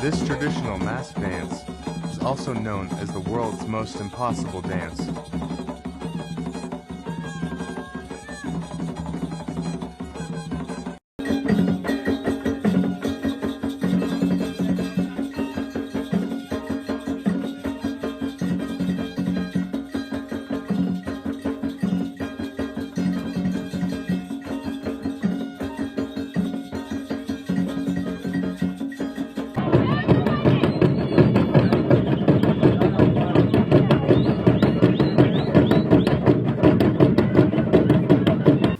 This traditional mass dance is also known as the world's most impossible dance.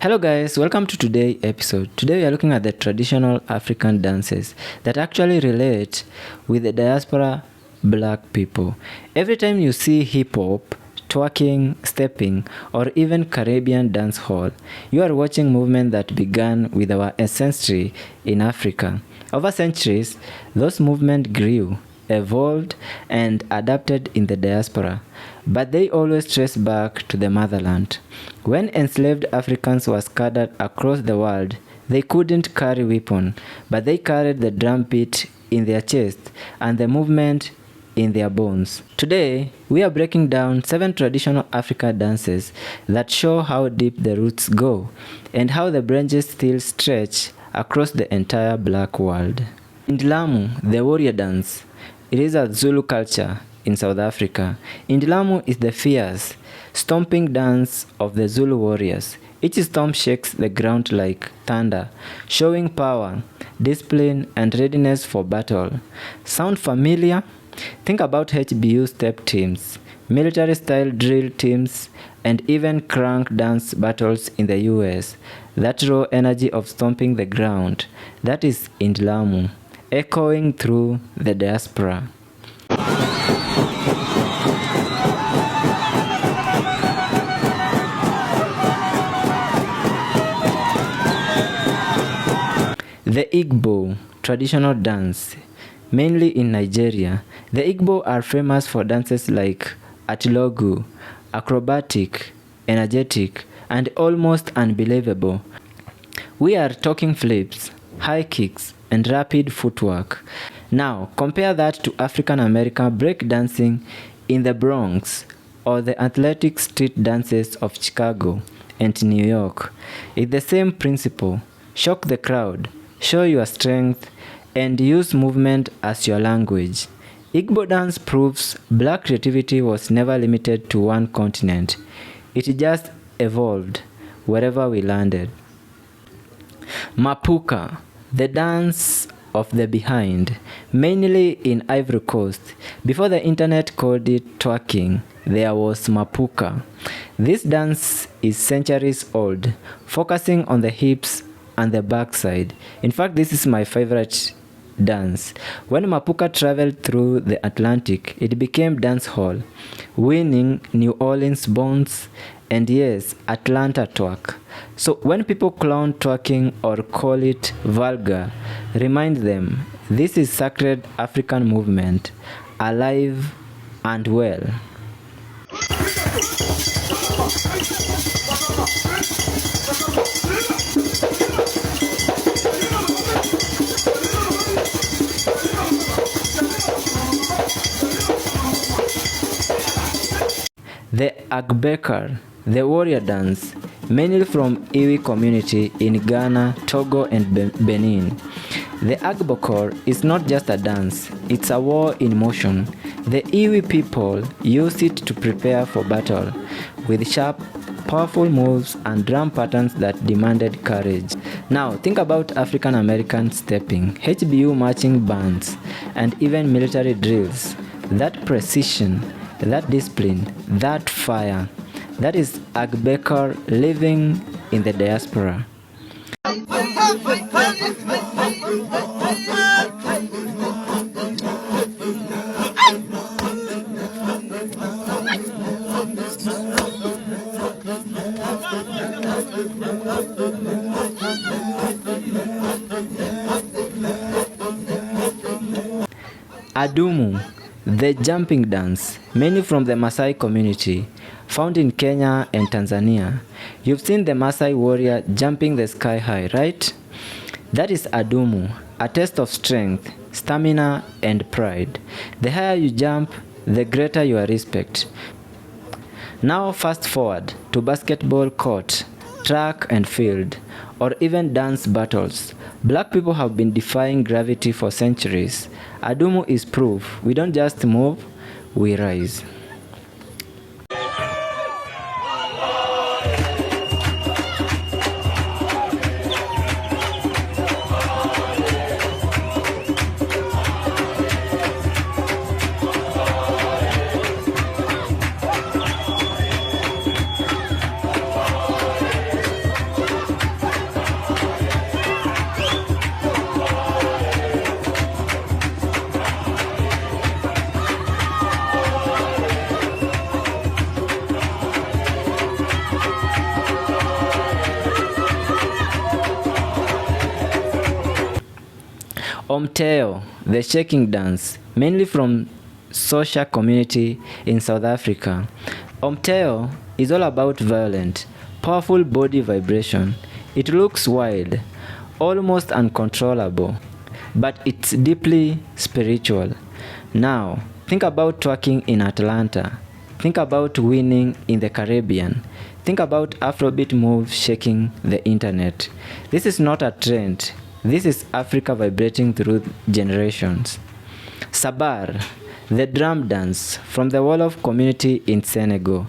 Hello guys, welcome to today's episode. Today we are looking at the traditional African dances that actually relate with the diaspora black people. Every time you see hip hop, twerking, stepping, or even Caribbean dancehall, you are watching movement that began with our ancestry in Africa. Over centuries, those movements grew, evolved, and adapted in the diaspora, but they always trace back to the motherland. When enslaved Africans were scattered across the world, they couldn't carry weapons, but they carried the drum beat in their chest and the movement in their bones. Today, we are breaking down 7 traditional African dances that show how deep the roots go and how the branches still stretch across the entire black world. Indlamu, the warrior dance. It is a Zulu culture in South Africa. Indlamu is the fierce, stomping dance of the Zulu warriors. Each stomp shakes the ground like thunder, showing power, discipline, and readiness for battle. Sound familiar? Think about HBU step teams, military-style drill teams, and even crank dance battles in the US. That raw energy of stomping the ground, that is Indlamu, echoing through the diaspora. The Igbo traditional dance, mainly in Nigeria. The Igbo are famous for dances like atilogu, acrobatic, energetic, and almost unbelievable. We are talking flips, high kicks, and rapid footwork. Now, compare that to African American breakdancing in the Bronx or the athletic street dances of Chicago and New York. It's the same principle. Shock the crowd, show your strength, and use movement as your language. Igbo dance proves black creativity was never limited to one continent. It just evolved wherever we landed. Mapouka, the dance of the behind, mainly in Ivory Coast. Before the internet called it twerking, there was Mapouka. This dance is centuries old, focusing on the hips and the backside. In fact, this is my favorite dance. When Mapouka traveled through the Atlantic, it became dancehall, winning New Orleans bones and yes, Atlanta twerk. So when people clown twerking or call it vulgar, remind them this is sacred African movement, alive and well. The Agbekar, the warrior dance, mainly from Iwi community in Ghana, Togo, and Benin. The Agbekar is not just a dance, it's a war in motion. The Iwi people use it to prepare for battle, with sharp, powerful moves and drum patterns that demanded courage. Now, think about African American stepping, HBU marching bands, and even military drills. That precision, that discipline, that fire, that is Agbekar living in the diaspora. Adumu, the jumping dance, mainly from the Maasai community, found in Kenya and Tanzania. You've seen the Maasai warrior jumping the sky high, right? That is Adumu, a test of strength, stamina, and pride. The higher you jump, the greater your respect. Now fast forward to basketball court, track and field, or even dance battles. Black people have been defying gravity for centuries. Adumu is proof. We don't just move, we rise. Omteo, the shaking dance, mainly from social community in South Africa. Omteo is all about violent, powerful body vibration. It looks wild, almost uncontrollable, but it's deeply spiritual. Now, think about twerking in Atlanta. Think about winning in the Caribbean. Think about Afrobeat moves shaking the internet. This is not a trend. This is Africa vibrating through generations. Sabar, the drum dance from the Wolof community in Senegal.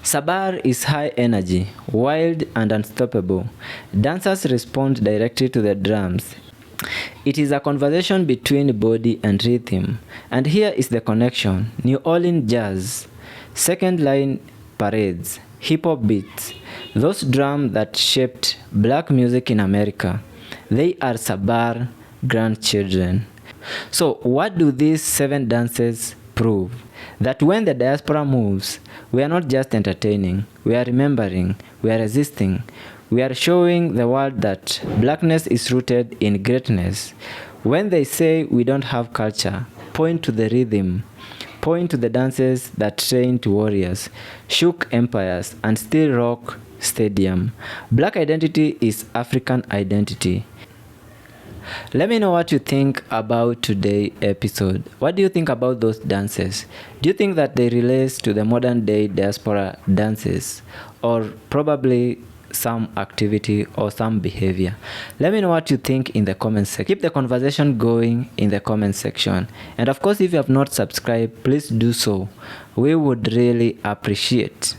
Sabar is high energy, wild and unstoppable. Dancers respond directly to the drums. It is a conversation between body and rhythm. And here is the connection. New Orleans jazz, second line parades, hip-hop beats, those drums that shaped black music in America. They are Sabar grandchildren. So what do these 7 dances prove? That when the diaspora moves, we are not just entertaining, we are remembering, we are resisting, we are showing the world that blackness is rooted in greatness. When they say we don't have culture, point to the rhythm, point to the dances that trained warriors, shook empires, and still rock stadium. Black identity is African identity. Let me know what you think about today's episode. What do you think about those dances? Do you think that they relate to the modern day diaspora dances, or probably some activity or some behavior? Let me know what you think in the comment section. Keep the conversation going in the comment section. And of course, if you have not subscribed, please do so. We would really appreciate.